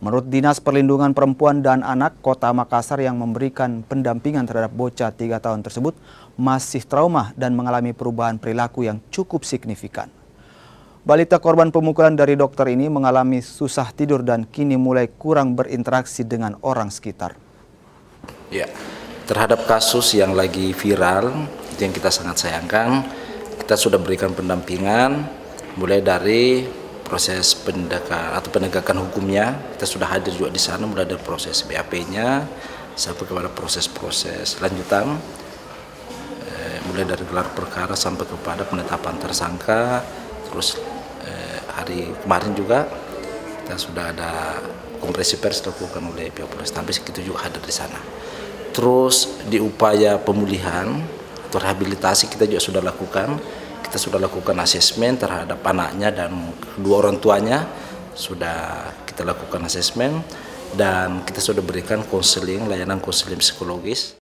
Menurut Dinas Perlindungan Perempuan dan Anak Kota Makassar yang memberikan pendampingan terhadap bocah 3 tahun tersebut masih trauma dan mengalami perubahan perilaku yang cukup signifikan. Balita korban pemukulan dari dokter ini mengalami susah tidur dan kini mulai kurang berinteraksi dengan orang sekitar. Ya, terhadap kasus yang lagi viral, itu yang kita sangat sayangkan, kita sudah berikan pendampingan mulai dari proses penegakan hukumnya. Kita sudah hadir juga di sana, mulai dari proses BAP-nya sampai kepada proses-proses lanjutan, mulai dari gelar perkara sampai kepada penetapan tersangka. Terus hari kemarin juga kita sudah ada konferensi pers dilakukan oleh pihak Polrestabes, kita juga hadir di sana. Terus di upaya pemulihan atau rehabilitasi kita juga sudah lakukan. Kita sudah lakukan asesmen terhadap anaknya dan kedua orang tuanya, sudah kita lakukan asesmen dan kita sudah berikan konseling, layanan konseling psikologis.